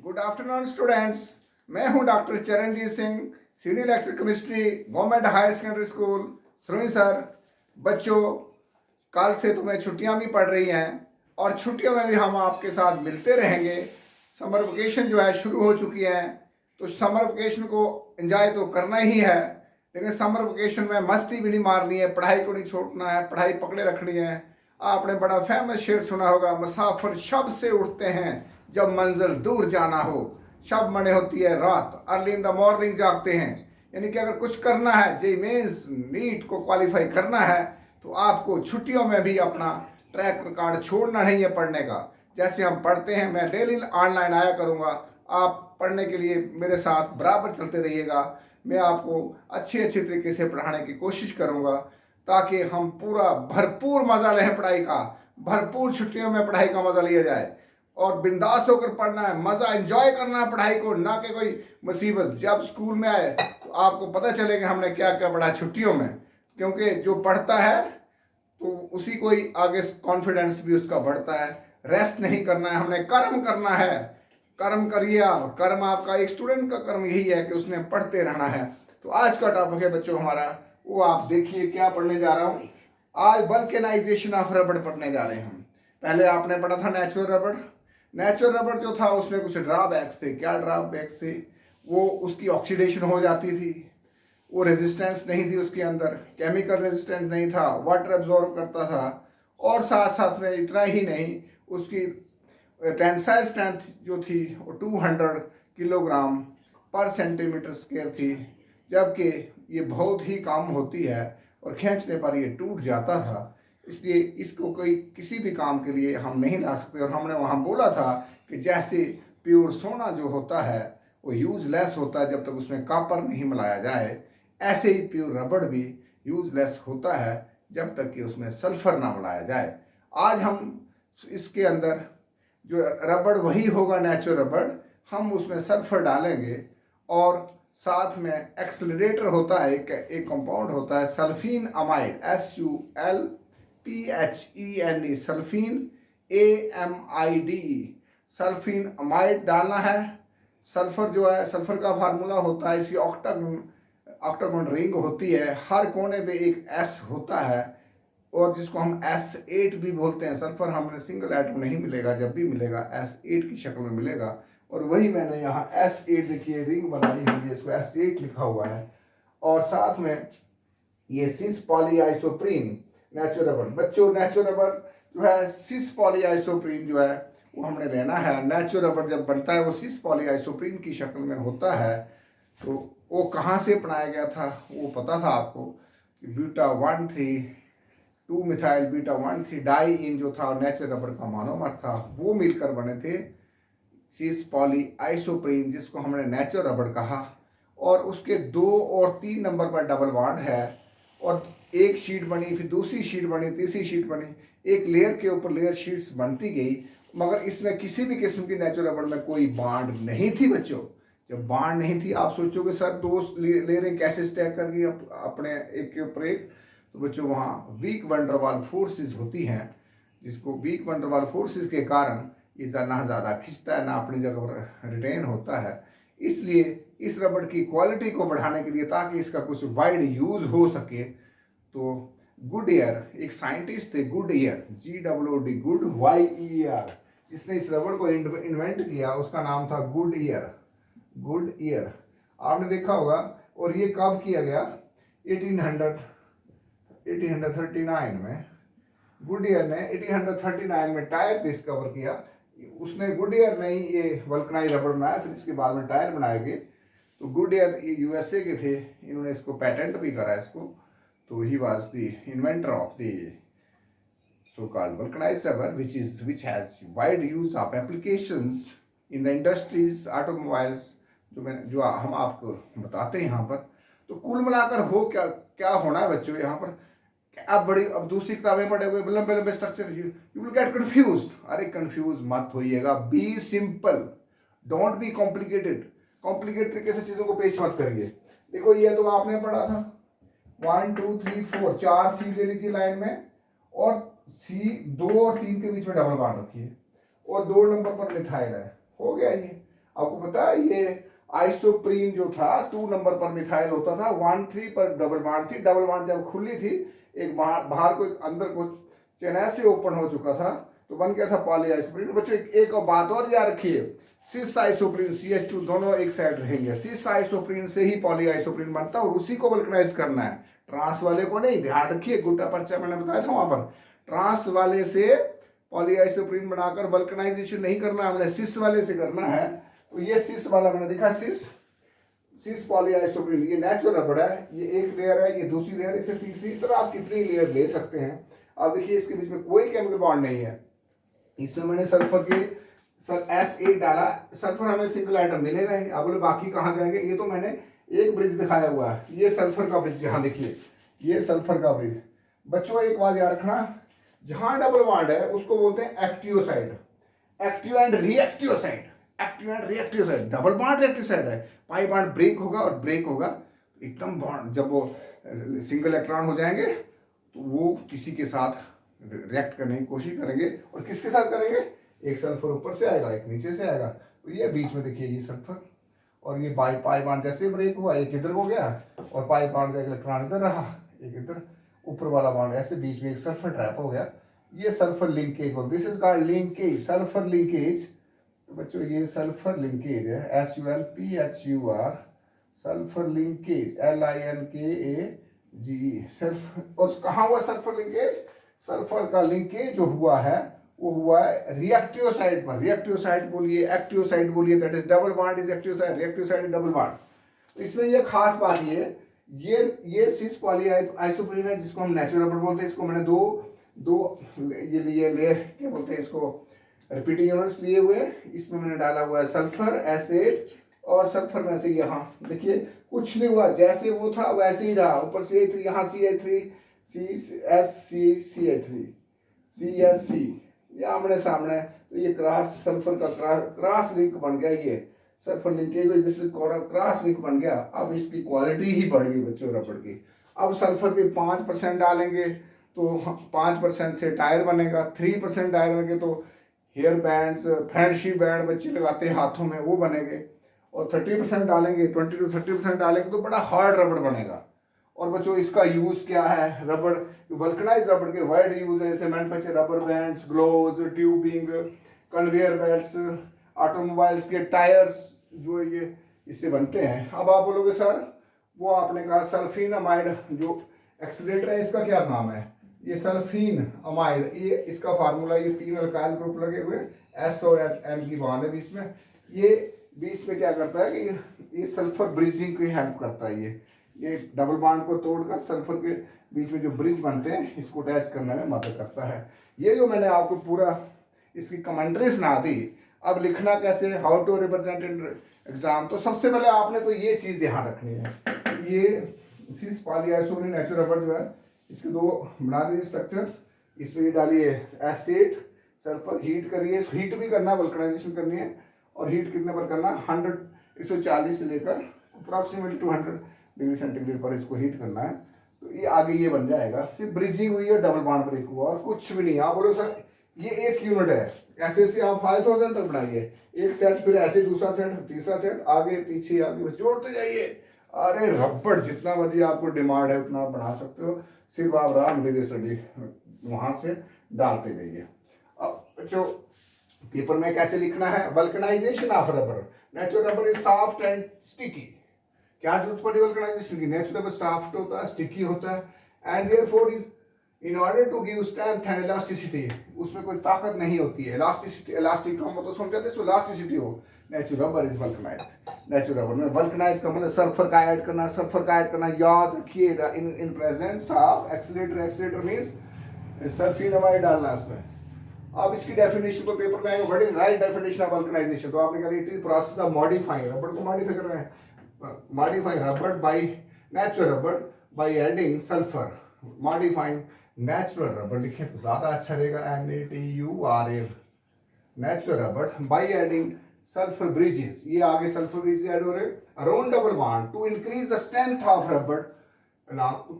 Good afternoon students. मैं हूं doctor Charanjit Singh, senior lecture chemistry, government higher secondary school Surai sir. बच्चों, कल से तुम्हें छुट्टियां भी पड़ रही हैं और छुट्टियों में भी हम आपके साथ मिलते रहेंगे। समर वेकेशन जो है शुरू हो चुकी है, तो समर वेकेशन को एंजॉय तो करना ही है, लेकिन समर वेकेशन में मस्ती भी नहीं मारनी है, पढ़ाई को नहीं छोड़ना है, पढ़ाई पकड़े रखनी है। आपने बड़ा फेमस शेर सुना होगा, मुसाफिर शब से उठते हैं जब मंजिल दूर जाना हो। शब मने होती है रात, अर्ली इन द मॉर्निंग जागते हैं। यानी कि अगर कुछ करना है, जे मेंस नीट को क्वालिफाई करना है, तो आपको छुट्टियों में भी अपना ट्रैक रिकॉर्ड छोड़ना नहीं है पढ़ने का। जैसे हम पढ़ते हैं, मैं डेली ऑनलाइन आया करूँगा, आप पढ़ने के लिए मेरे साथ बराबर चलते रहिएगा। मैं आपको अच्छे तरीके से पढ़ाने की कोशिश करूँगा ताकि हम पूरा भरपूर मज़ा लें पढ़ाई का, भरपूर छुट्टियों में पढ़ाई का मज़ा लिया जाए और बिंदास होकर पढ़ना है, मज़ा एंजॉय करना है पढ़ाई को, ना कि कोई मुसीबत। जब स्कूल में आए तो आपको पता चले कि हमने क्या क्या पढ़ा छुट्टियों में, क्योंकि जो पढ़ता है तो उसी को ही आगे कॉन्फिडेंस भी उसका बढ़ता है। रेस्ट नहीं करना है, हमने कर्म करना है। कर्म करिए आप, कर्म आपका, एक स्टूडेंट का कर्म यही है कि उसने पढ़ते रहना है। तो आज का टॉपिक है बच्चों हमारा, वो आप देखिए क्या पढ़ने जा रहा हूँ। आज वल्केनाइजेशन ऑफ रबड़ पढ़ने जा रहे हैं हम। पहले आपने पढ़ा था नेचुरल रबड़। नेचुरल रबड़ जो था उसमें कुछ ड्रॉबैक्स थे। क्या ड्रॉबैक्स थे? वो उसकी ऑक्सीडेशन हो जाती थी, वो रेजिस्टेंस नहीं थी उसके अंदर, केमिकल रेजिस्टेंस नहीं था, वाटर एब्जॉर्ब करता था, और साथ साथ में इतना ही नहीं, उसकी टेंसाइल स्ट्रेंथ जो थी वो 200 किलोग्राम पर सेंटीमीटर स्क्वायर थी, जबकि ये बहुत ही कम होती है और खींचने पर ये टूट जाता था। इसलिए इसको कोई किसी भी काम के लिए हम नहीं ला सकते। और हमने वहाँ बोला था कि जैसे प्योर सोना जो होता है वो यूजलेस होता है जब तक उसमें कॉपर नहीं मिलाया जाए, ऐसे ही प्योर रबड़ भी यूजलेस होता है जब तक कि उसमें सल्फर ना मिलाया जाए। आज हम इसके अंदर जो रबड़ वही होगा नेचुरल रबड़, हम उसमें सल्फर डालेंगे और साथ में एक्सलरेटर होता है, एक कंपाउंड होता है सल्फीन अमाइड, SULPHENE, सल्फीन AMIDE, सल्फीन अमाइड डालना है। सल्फर जो है, सल्फर का फार्मूला होता है, इसकी ऑक्टागोन रिंग होती है, हर कोने पे एक S होता है और जिसको हम S8 भी बोलते हैं। सल्फर हमने सिंगल एटम नहीं मिलेगा, जब भी मिलेगा S8 की शक्ल में मिलेगा। और वही मैंने यहाँ S8 लिखी रिंग बनाई हुई है, इसको S8 लिखा हुआ है। और साथ में ये सिस पॉलीआइसोप्रीन नेचुरल रबड़। बच्चों, नेचुरल रबड़ जो है, सिस पॉलीआइसोप्रीन जो है वो हमने लेना है। नेचुरल रबड़ जब बनता है वो सिस पॉलीआइसोप्रीन की शक्ल में होता है। तो वो कहाँ से बनाया गया था वो पता था आपको, बीटा 1,3,2 मिथाइल बीटा 1,3 डाई इन जो था नेचुरल रबड़ का मोनोमर था, वो मिलकर बने थे सिस पॉलीआइसोप्रीन, जिसको हमने नेचुरल रबड़ कहा। और उसके 2 और 3 नंबर पर डबल बॉन्ड है और एक शीट बनी, फिर दूसरी शीट बनी, तीसरी शीट बनी, एक लेयर के ऊपर लेयर शीट्स बनती गई, मगर इसमें किसी भी किस्म की नेचुरल रबड़ में कोई बॉन्ड नहीं थी। बच्चों, जब बॉन्ड नहीं थी, आप सोचोगे सर दो लेयरें कैसे स्टैक कर गई अपने एक के ऊपर एक? तो बच्चों, वहाँ वीक वैन डर वाल फोर्सेस होती हैं, जिसको वीक वैन डर वाल फोर्सेस के कारण ये ना ज़्यादा खिंचता है ना अपनी जगह पर रिटेन होता है। इसलिए इस रबड़ की क्वालिटी को बढ़ाने के लिए, ताकि इसका कुछ वाइड यूज़ हो सके, तो गुडईयर, एक साइंटिस्ट थे गुडईयर, GOOD, गुड YER, जिसने इस रबड़ को इन्वेंट किया, उसका नाम था गुडईयर। आपने देखा होगा। और ये कब किया गया? 1839 में। गुडईयर ने 1839 में टायर डिस्कवर किया। उसने, गुडईयर ने ही ये वल्कनाइज रबड़ बनाया, फिर इसके बाद में टायर बनाए गए। तो गुडईयर USA के थे, इन्होंने इसको पेटेंट भी करा इसको। तो he was the inventor of the so called vulcanized rubber, which has wide use of applications in the industries, automobiles, जो हम आपको बताते हैं यहाँ पर। तो कुल मिलाकर हो क्या होना है बच्चों यहाँ पर? अब दूसरी किताबें पढ़ोगे, लंबे लंबे structure, you will get confused. अरे कंफ्यूज मत होइएगा, be simple, don't be complicated. Complicated तरीके से चीज़ों को पेश मत करिए। देखो, ये तो आपने पढ़ा था 1 2 3 4, 4 सी ले लीजिए लाइन में, और C 2 और 3 के बीच में डबल बॉन्ड रखिए, और 2 नंबर पर मिथाइल है। हो गया ये। आपको पता है ये आइसोप्रीन जो था 2 नंबर पर मिथाइल होता था, 1 3 पर डबल बॉन्ड थी। डबल बॉन्ड जब खुली थी, एक बाहर को अंदर को चेन ऐसे ओपन हो चुका था तो बन गया था पॉली आइसोप्रीन। बच्चों एक और बात और याद रखिए, सिस आइसोप्रीन CH2 दोनों एक साइड रहेंगे। सिस आइसोप्रीन से ही पॉली आइसोप्रीन बनता है और उसी को वल्कनाइज करना है, ट्रांस वाले को नहीं। ध्यान रखिए, गुड्डा पर्चा मैंने बताया था वहां पर, ट्रांस वाले से पॉली आइसोप्रीन बनाकर वल्कनाइजेशन नहीं करना, हमने सिस वाले से करना है। तो ये सिस वाला मैंने दिखा, सिस पॉली आइसोप्रीन, ये नेचुरल रबड़ है, ये एक लेयर है, ये दूसरी लेयर, इसे तीसरी, इस तरह आप कितनी लेयर ले सकते हैं। अब देखिए इसके बीच में कोई केमिकल बॉन्ड नहीं है। इसमें मैंने सल्फर के S8 डाला, सल्फर हमें सिंगल आइटम मिलेगा ही। अब बोले बाकी कहाँ जाएंगे, ये तो मैंने एक ब्रिज दिखाया हुआ है, ये सल्फर का ब्रिज, यहाँ देखिए ये सल्फर का ब्रिज। बच्चों एक बात याद रखना, जहां डबल बॉन्ड है उसको बोलते हैं active side, active and reactive side, active and reactive side. Double bond reactive side है, पाई बॉन्ड ब्रेक होगा और ब्रेक होगा एकदम बॉन्ड, जब वो सिंगल इलेक्ट्रॉन हो जाएंगे तो वो किसी के साथ रिएक्ट करने की कोशिश करेंगे। और किसके साथ करेंगे, एक सल्फर ऊपर से आएगा, एक नीचे से आएगा। तो ये बीच में देखिए ये सल्फर, और ये पाई बॉन्ड जैसे ब्रेक हुआ, एक इधर हो गया और पाई बॉन्ड का इलेक्ट्रॉन इधर रहा, एक इधर ऊपर वाला बॉन्ड, ऐसे बीच में एक सल्फर ट्रैप हो गया। ये sulphur linkage, this is called linkage, sulphur linkage. तो बच्चों ये सल्फर लिंकेज है, SULPHUR, sulphur linkage, LINKAGE, sulphur. और कहाँ हुआ सल्फर लिंकेज, सल्फर का लिंकेज जो हुआ है वो हुआ है रिएक्टिव साइड पर। रिएक्टिव साइड बोलिए, एक्टिव साइड बोलिए, that is double bond is active side, reactive side is double bond. इसमें ये खास बात ये सिस पॉली आइसोप्रीन है जिसको हम नेचुरल रबड़ बोलते हैं। इसको मैंने दो ये लिए क्या बोलते हैं इसको, रिपीटिंग यूनिट्स लिए हुए। इसमें मैंने डाला हुआ है सल्फर S8 और सल्फर में से यहाँ देखिए कुछ नहीं हुआ, जैसे वो था वैसे ही रहा। ऊपर CH3, यहाँ CH3, CSC, ये आमने सामने। तो ये क्रॉस सल्फर का क्रॉस लिंक बन गया, ये सल्फर लिंकेज क्रॉस लिंक बन गया। अब इसकी क्वालिटी ही बढ़ गई बच्चों रबड़ की। अब सल्फर पे 5% डालेंगे तो 5% से टायर बनेगा, 3% टायर बनेंगे तो हेयर बैंड्स, फ्रेंडशिप बैंड बच्चे लगाते हैं हाथों में, वो बनेंगे। और 30% डालेंगे, 20 to 30% डालेंगे तो बड़ा हार्ड रबड़ बनेगा। और बच्चों इसका यूज क्या है, रबड़, वल्कनाइज रबड़ के वाइड यूज है, जैसे manufacture rubber bands, gloves, tubing, conveyor belts, automobiles के टायर्स जो ये इससे बनते हैं। अब आप बोलोगे सर वो आपने कहा सल्फीन अमाइड जो एक्सीलेटर है इसका क्या नाम है, ये सल्फीन अमाइड, ये इसका फार्मूला, ये 3 अल्काइल ग्रुप लगे हुए, S और N की बॉन्ड है बीच में। ये बीच में क्या करता है कि ये सल्फर ब्रिजिंग की हेल्प करता है। ये डबल बॉन्ड को तोड़कर सल्फर के बीच में जो ब्रिज बनते हैं इसको अटैच करने में मदद करता है। ये जो मैंने आपको पूरा इसकी कमेंट्री सुना दी, अब लिखना कैसे, how to represent in exam. तो सबसे पहले आपने तो ये चीज़ ध्यान रखनी है, ये सिस पॉली आइसोप्रीन नेचुरल रबड़ जो है इसके 2 बना दीजिए स्ट्रक्चर्स। इसमें ये डालिए S8 सल्फर, हीट करिए, हीट भी करना, वल्कनाइजेशन करनी है। और हीट कितने पर करना, 140 से लेकर अप्रॉक्सीमेटली 200 डिग्री सेंटीग्रेड पर इसको हीट करना है। तो ये आगे ये बन जाएगा, सिर्फ ब्रिजिंग हुई है, डबल बॉन्ड ब्रेक हुआ और कुछ भी नहीं। आप बोलो सर ये 1 यूनिट है, ऐसे आप 5000 तक बनाइए, एक सेट, फिर ऐसे दूसरा सेट, तीसरा सेट, आगे पीछे आगे जोड़ते जाइए। अरे रबड़ जितना मर्जी आपको डिमांड है उतना बना सकते हो, सिर्फ आप रहा मटेरियल स्टडी वहां से डालते जाइए। अब जो पेपर में कैसे लिखना है, vulcanization of rubber, natural rubber is soft and sticky. क्या जरूरत पड़ी वल्कनाइजेशन की, नेचुरल रबर सॉफ्ट होता है, स्टिकी होता है, and therefore is in order to give strength and elasticity, उसमें कोई ताकत नहीं होती है। इलास्टिसिटी, इलास्टिक का मतलब समझाते हैं, इलास्टिसिटी हो। Natural rubber is vulcanised, natural rubber में वल्कनाइज का मतलब सल्फर का ऐड करना, सल्फर का ऐड करना, याद रखिए in presence of accelerator, accelerator means sulphenamide डालना है उसमें। अब इसकी डेफिनेशन को पेपर में आएगा, what is right definition of vulcanization. तो आपने कहा it is process of modifying, rubber को मॉडिफाई करना है, modifying rubber by natural rubber by adding sulphur, modifying natural rubber लिखे तो ज्यादा अच्छा रहेगा, NATURL, natural rubber by adding sulphur bridges, ये आगे सल्फर ब्रिजेस ऐड हो रहे around double bond to increase the strength of rubber,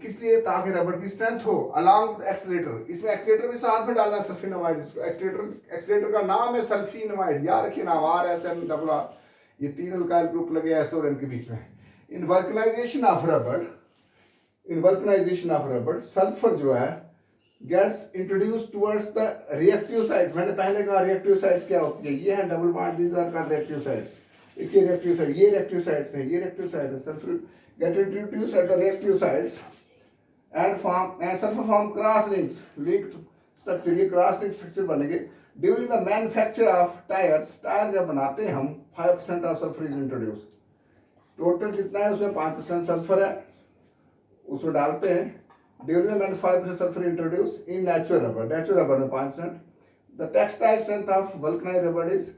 किस लिए, ताकि रबर की स्ट्रेंथ हो अलोंग एक्सीलेटर। इसमें एक्सीलेटर भी साथ में डालना सल्फीनामाइड, एक्सीलेटर का नाम है सल्फीनामाइड, याद रखिए नाम, RSN ये 3 अल्काइल ग्रुप लगे एस और एन के बीच में। In vulcanization of rubber sulphur जो है gets introduce towards the reactive sides. मैंने पहले कहा रिएक्टिव साइड्स क्या होती है, ये है double bond, these are called reactive sides. एक ये रिएक्टिव साइड, ये रिएक्टिव साइड्स है, ये रिएक्टिव साइड है। Sulphur get introduce at the reactive sides and sulphur form cross links, linked structure, ये क्रॉस लिंक स्ट्रक्चर बनेंगे। During the manufacture of tyres, tyre जब बनाते हैं हम 5% of sulphur is introduce. Total जितना है उसमें 5% सल्फर है, उसमें डालते हैं। During the 5% sulphur introduce in natural rubber में 5%। The textile strength of vulcanised rubber is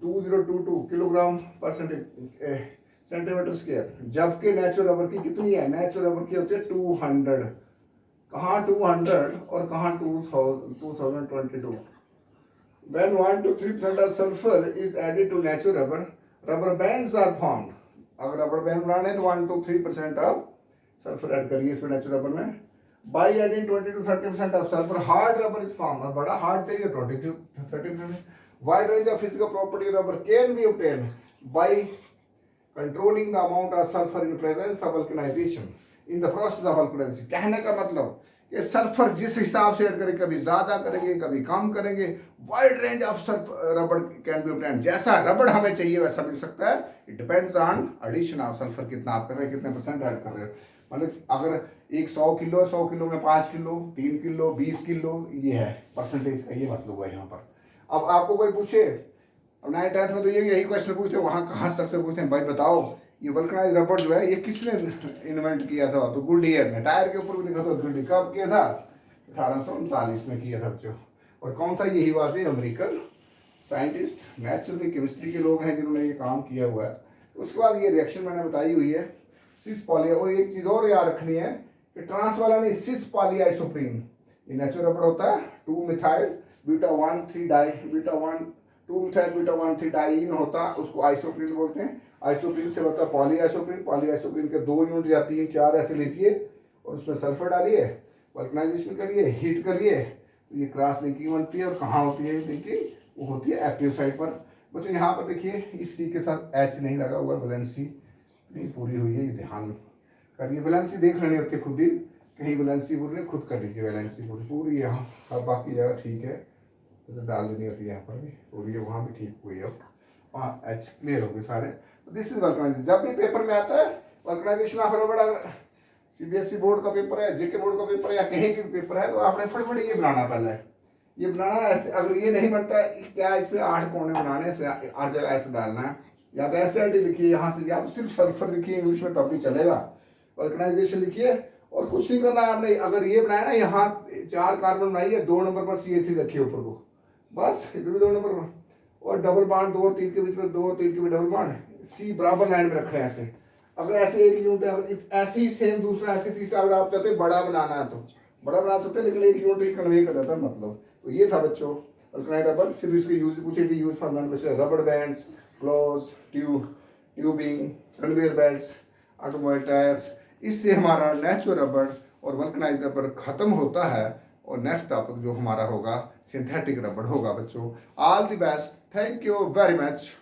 2022 kilogram पर सेंटीमीटर स्क्वायर, जबकि नेचुरल रबर की कितनी है, नेचुरल रबर की होती है 200। कहाँ 200 और कहाँ 2022। When 1 to 3% of sulfur is added to natural rubber, rubber bands are formed. अगर रबर बैंड बनाने तो 1 to 3% of sulfur ऐड करिए इसमें नेचुरल रबर में। By adding 20 to 30% of sulfur, hard rubber is formed. और बड़ा हार्ड चाहिए 20 to 30%। Wide range of physical property of rubber can be obtained by controlling the amount of sulfur in presence of vulcanization. In the process of vulcanization, कहने का मतलब कि sulphur जिस हिसाब से ऐड करेंगे, कभी ज्यादा करेंगे कभी कम करेंगे। Wide range of sulphur rubber can be obtained, जैसा रबर हमें चाहिए वैसा मिल सकता है। It depends on addition of sulphur, कितना आप कर रहे हैं, कितने परसेंट ऐड कर रहे हो। मतलब अगर एक 100 किलो, 100 किलो में 5 किलो, 3 किलो, 20 किलो, ये है परसेंटेज का, ये मतलब है यहाँ पर। अब आपको कोई पूछे, अब 9th 10th में तो ये यही क्वेश्चन पूछते हैं, वहाँ कहाँ स्ट्रक्चर पूछते हैं, भाई बताओ ये वल्कनाइज्ड रबर जो है ये किसने इन्वेंट किया था, तो गुडईयर ने। टायर के ऊपर भी लिखा था गुडईयर, कब किया था, 1839 में किया था बच्चों। और कौन था, यही वाजे अमेरिकन साइंटिस्ट, नेचुरली केमिस्ट्री के लोग हैं जिन्होंने ये काम किया हुआ है। उसके बाद ये रिएक्शन मैंने बताई हुई है, सिस पॉली। और एक चीज़ और याद रखनी है कि ट्रांस वाला नहीं, सिस पॉली आइसोप्रीन, ये नेचुरल रबर होता है। 2-मिथाइल बीटा 1,3 डाई, बीटा 2-मिथाइल बीटा 1,3 डाईन होता, उसको आइसोप्रीन बोलते हैं। आइसोप्रीन से होता है पॉली आइसोप्रीन। पॉली आइसोप्रीन के 2 यूनिट या 3-4 ऐसे लीजिए और उसमें सल्फर डालिए, वल्कनाइजेशन करिए, हीट करिए, तो ये क्रॉस लिंकिंग बनती है। और कहाँ होती है लिंकिंग, वो होती है एक्टिव साइड पर। बच्चों यहाँ पर देखिए इस सी के साथ एच नहीं लगा हुआ, वैलेंसी नहीं पूरी हुई है, ये ध्यान करिए। वैलेंसी देख लेनी होती है खुद ही, कहीं वैलेंसी पूरी खुद कर लीजिए, वैलेंसी पूरी यहाँ। अब बाकी जगह ठीक है, जैसे डाल देनी होती है यहाँ पर भी पूरी है, वहाँ भी ठीक हुई है। वहाँ एच क्लियर हो गए सारे। तो दिस इज वल्कनाइजेशन। जब भी पेपर में आता है vulcanization of rubber, CBSE board का पेपर है, जेके बोर्ड का पेपर है, या कहीं भी पेपर है, तो आपने फटाफट ये बनाना पहले है, ये बनाना ऐसे। अगर ये नहीं बनता है, क्या इसमें 8 कोने बनाने हैं, इसमें 8 जगह ऐसे डालना है, या तो एसआरटी लिखिए यहाँ से, या तो सिर्फ सल्फर लिखिए इंग्लिश में तब भी चलेगा। वल्कनाइजेशन लिखिए और कुछ नहीं करना है आपने। अगर ये बनाया ना, यहाँ 4 कार्बन बनाइए, 2 नंबर पर CH3 रखिए ऊपर को, बस इधर भी 2 नंबर पर। और डबल बॉन्ड 2 और 3 के बीच में, 2 और 3 के बीच डबल बॉन्ड, C बराबर लाइन में रख रहे हैं ऐसे। अगर ऐसे एक यूनिट है, अगर ऐसे ही सेम दूसरा ऐसे तीसरा, अगर आप चाहते हैं बड़ा बनाना है तो बड़ा बना सकते हैं, लेकिन एक यूनिट ही कन्वे कर देता है मतलब। तो ये था बच्चों वल्कनाइज्ड रबर। फिर इसके यूज पूछे, use for manufacture rubber bands, clause, tubing, conveyor belts, automobile tyres. इससे हमारा नेचुरल रबर और वल्कनाइज्ड रबर खत्म होता है, और नेक्स्ट टॉपिक जो हमारा होगा सिंथेटिक रबर होगा बच्चों। All the best, thank you very much.